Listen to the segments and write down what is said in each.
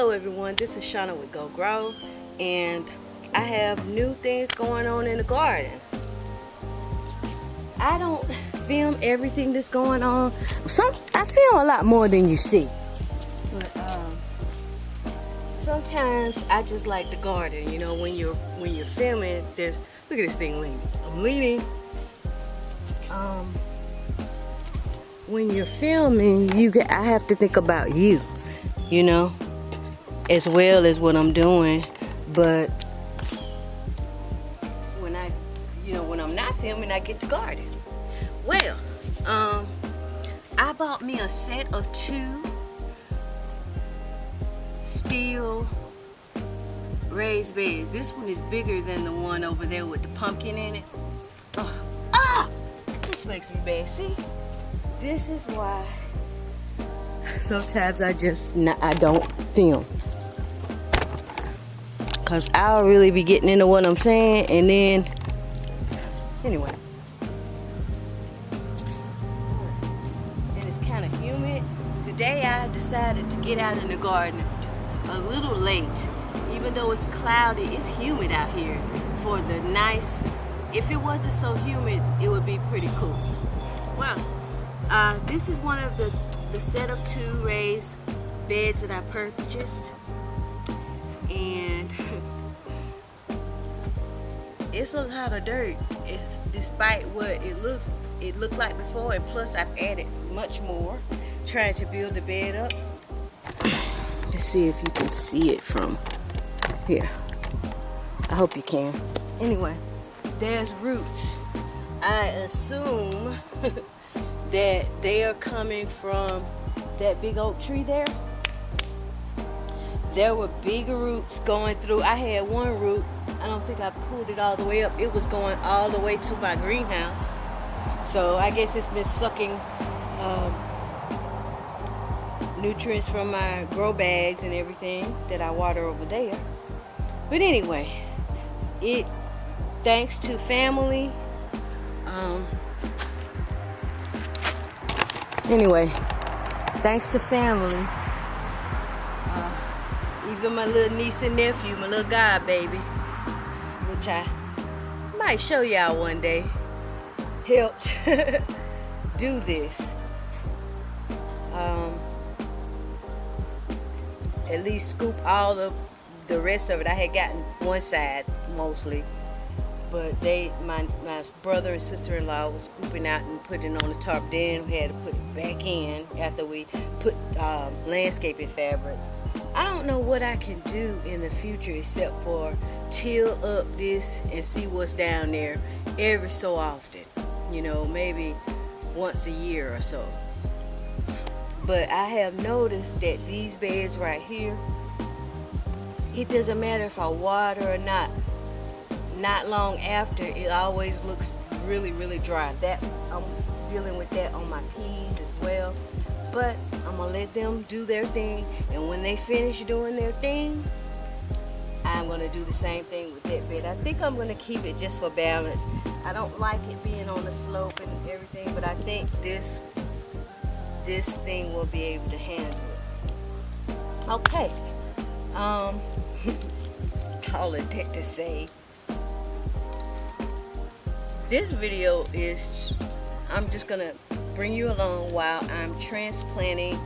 Hello everyone, this is Shananah with Geaux, and I have new things going on in the garden. I don't film everything that's going on. I film a lot more than you see. But sometimes I just like the garden. You know, when you're filming, look at this thing leaning. I'm leaning. When you're filming, I have to think about you, you know, as well as what I'm doing. But when I'm not filming, I get to garden. Well, I bought me a set of 2 steel raised beds. This one is bigger than the one over there with the pumpkin in it. This makes me bad. See, this is why sometimes I don't film, cause I'll really be getting into what I'm saying, and then anyway. And it's kind of humid. Today I decided to get out in the garden a little late. Even though it's cloudy, it's humid out here for the nice. If it wasn't so humid, it would be pretty cool. Well, this is one of the set of 2 raised beds that I purchased, and it's a lot of dirt. It's despite what it looked like before, and plus I've added much more trying to build the bed up. Let's see if you can see it from here. I hope you can. Anyway, there's roots. I assume that they are coming from that big oak tree there. There were bigger roots going through. I had one root, I don't think I pulled it all the way up. It was going all the way to my greenhouse. So I guess it's been sucking nutrients from my grow bags and everything that I water over there. But anyway, thanks to family. Even my little niece and nephew, my little god baby, which I might show y'all one day, helped do this. At least scoop all of the rest of it. I had gotten one side mostly, but my brother and sister-in-law was scooping out and putting it on the tarp. Then we had to put it back in after we put landscaping fabric. I don't know what I can do in the future except for till up this and see what's down there every so often. You know, maybe once a year or so. But I have noticed that these beds right here, it doesn't matter if I water or not. Not long after, it always looks really, really dry. I'm dealing with that on my peas as well. But I'm gonna let them do their thing, and when they finish doing their thing, I'm gonna do the same thing with that bed. I think I'm gonna keep it just for balance. I don't like it being on the slope and everything, but I think this thing will be able to handle it. Okay. All of that to say, this video is, I'm just gonna bring you along while I'm transplanting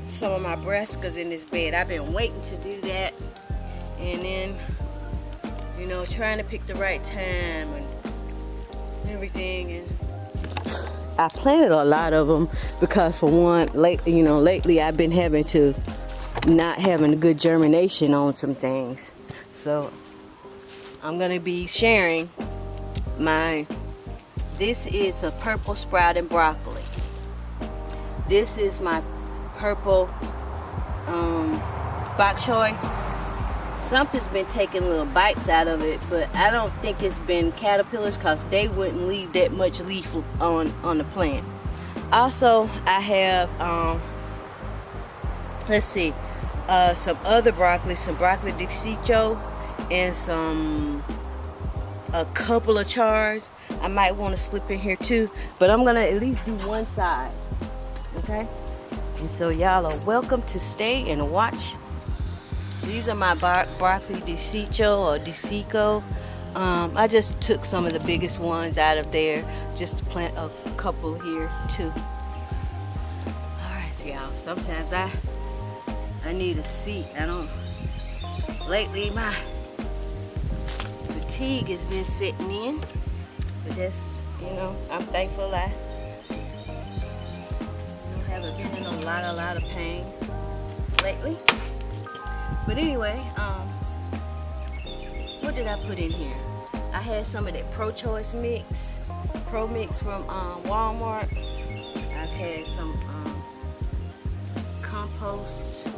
some of my brassicas in this bed. I've been waiting to do that, and then, you know, trying to pick the right time and everything. And I planted a lot of them because, for one, lately I've been not having a good germination on some things. So I'm gonna be sharing this is a purple sprouting broccoli. This is my purple bok choy. Something's been taking little bites out of it, but I don't think it's been caterpillars, because they wouldn't leave that much leaf on the plant. Also, I have some other broccoli, some broccoli di ciccio, and a couple of chars. I might want to slip in here too, but I'm gonna at least do one side, okay? And so y'all are welcome to stay and watch These are my broccoli desicho or desico. I just took some of the biggest ones out of there just to plant a couple here too. Alright, so y'all, sometimes I need a seat. Lately my fatigue has been setting in, but that's, I'm thankful I haven't been in a lot of pain lately. But anyway, what did I put in here? I had some of that Pro Mix from Walmart. I've had some compost,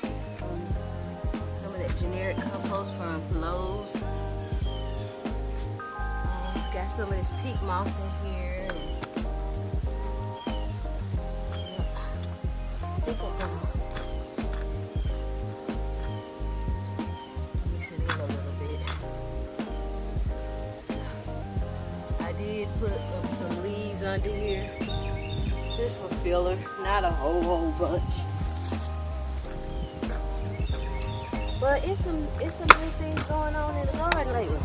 some of that generic compost from Lowe's. Got some of this peat moss in here. I think I'm gonna mix it in a little bit. I did put some leaves under here. This for filler, not a whole bunch. But it's some good things going on in the garden lately.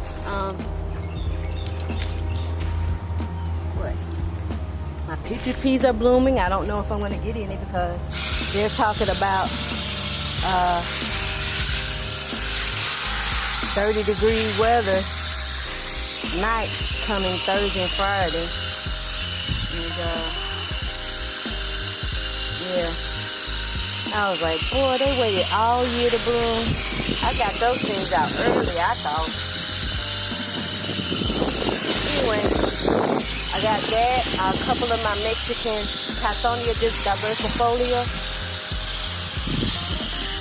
My peachy peas are blooming. I don't know if I'm going to get any because they're talking about 30-degree weather nights coming Thursday and Friday. And yeah, I was like, boy, they waited all year to bloom. I got those things out early, I thought. Anyway, I got that, a couple of my Mexican Cathonia diversifolia.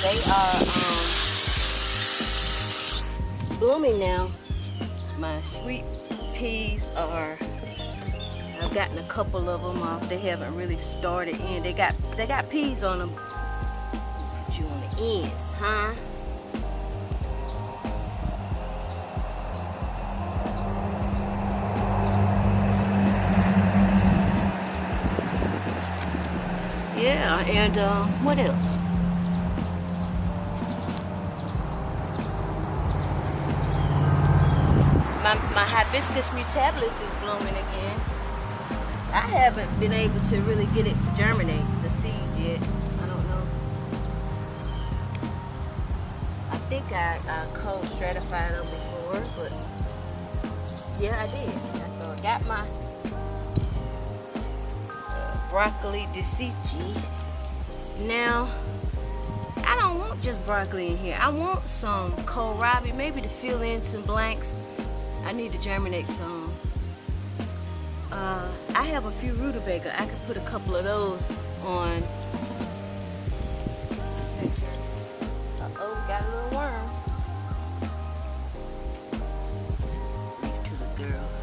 They are blooming now. My sweet peas are, I've gotten a couple of them off. They haven't really started in. They got peas on them. Put you on the ends, huh? Yeah, and what else? My hibiscus mutabilis is blooming again. I haven't been able to really get it to germinate, the seeds yet. I don't know. I think I cold stratified them before, but yeah, I did. So I got my broccoli desichi. Now, I don't want just broccoli in here. I want some kohlrabi, maybe to fill in some blanks. I need to germinate some. I have a few rutabaga. I could put a couple of those on the center. Uh-oh, got a little worm. Leave it to the girls.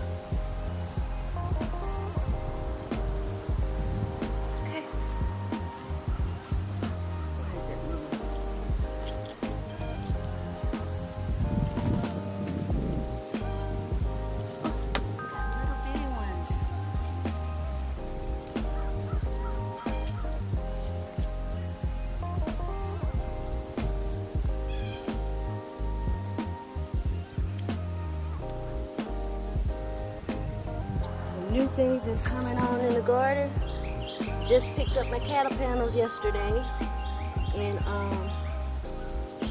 Okay. Where is that little? New things is coming on in the garden. Just picked up my cattle panels yesterday, and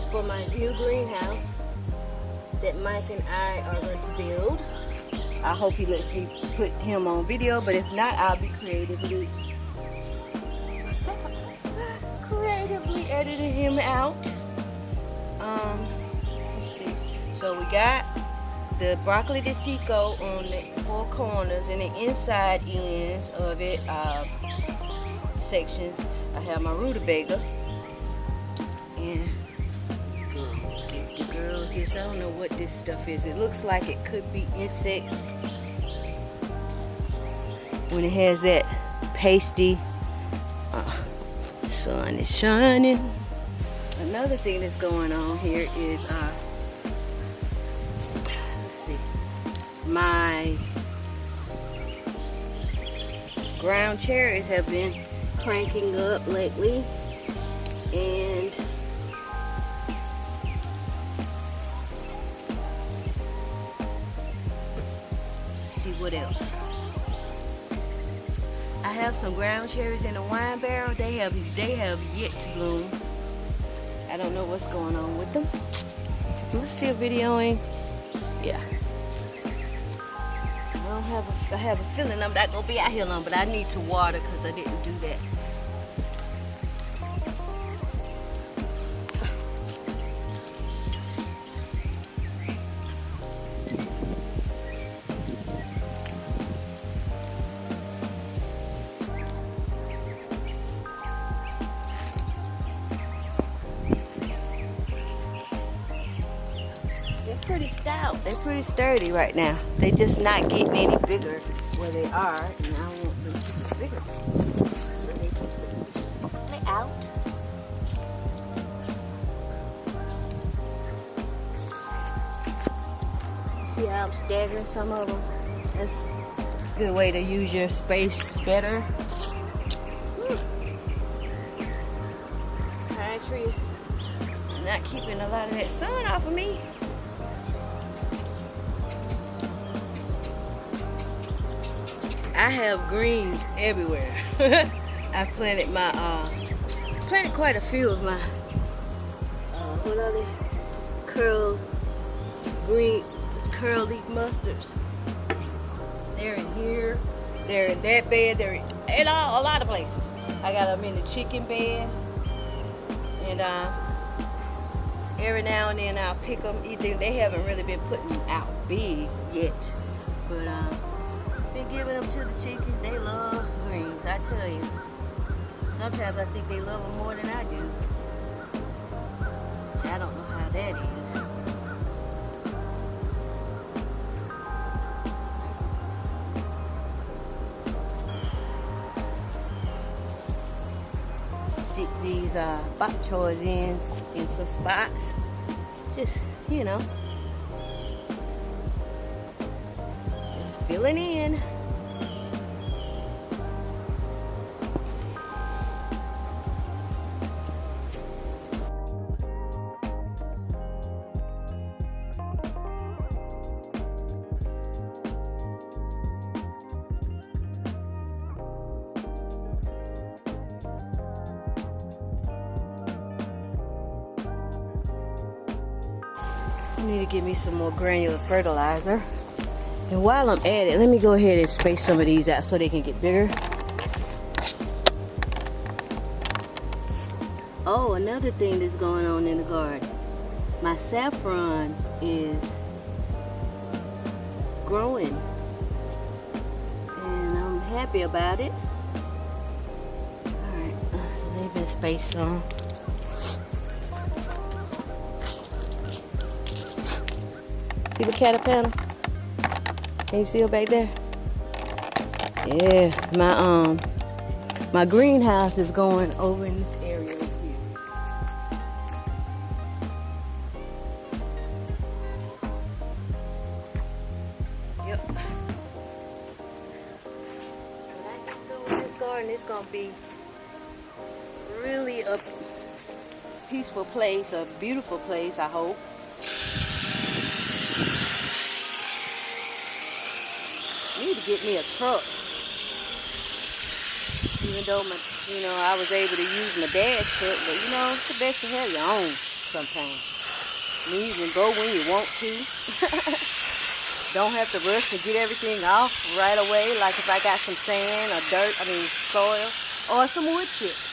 for my new greenhouse that Mike and I are going to build. I hope he lets me put him on video, but if not, I'll be creatively editing him out. Let's see. So we got the broccoli desico on the four corners and the inside ends of it sections. I have my rutabaga, and give the girls this. I don't know what this stuff is. It looks like it could be insect when it has that pasty. Sun is shining. Another thing that's going on here is my ground cherries have been cranking up lately, and see what else. I have some ground cherries in a wine barrel. They have yet to bloom. I don't know what's going on with them. Am I still videoing? Yeah. I have a feeling I'm not gonna be out here long, but I need to water because I didn't do that. Pretty stout. They're pretty sturdy right now. They're just not getting any bigger where they are, and I want them to get bigger so they can put this out. See how I'm staggering some of them? That's a good way to use your space better. Pine tree not keeping a lot of that sun off of me. I have greens everywhere. I planted quite a few of my, what are they? Curl leaf mustards. They're in here. They're in that bed. They're in a lot of places. I got them in the chicken bed. And every now and then I'll pick them. They haven't really been putting out big yet. But been giving them to the chickens. They love greens, I tell you. Sometimes I think they love them more than I do. I don't know how that is. Stick these bok choys in some spots. Just, you know. Filling in. I need to give me some more granular fertilizer. And while I'm at it, let me go ahead and space some of these out so they can get bigger. Oh, another thing that's going on in the garden. My saffron is growing. And I'm happy about it. Alright, so they've been spaced on. See the caterpillar? Can you see her back there? Yeah, my greenhouse is going over in this area right here. Yep. When I get through with this garden, it's gonna be really a peaceful place, a beautiful place, I hope. I need to get me a truck. Even though I was able to use my dad's truck, but it's the best to have your own sometimes. You can go when you want to. Don't have to rush to get everything off right away. Like if I got some sand or dirt, soil, or some wood chips.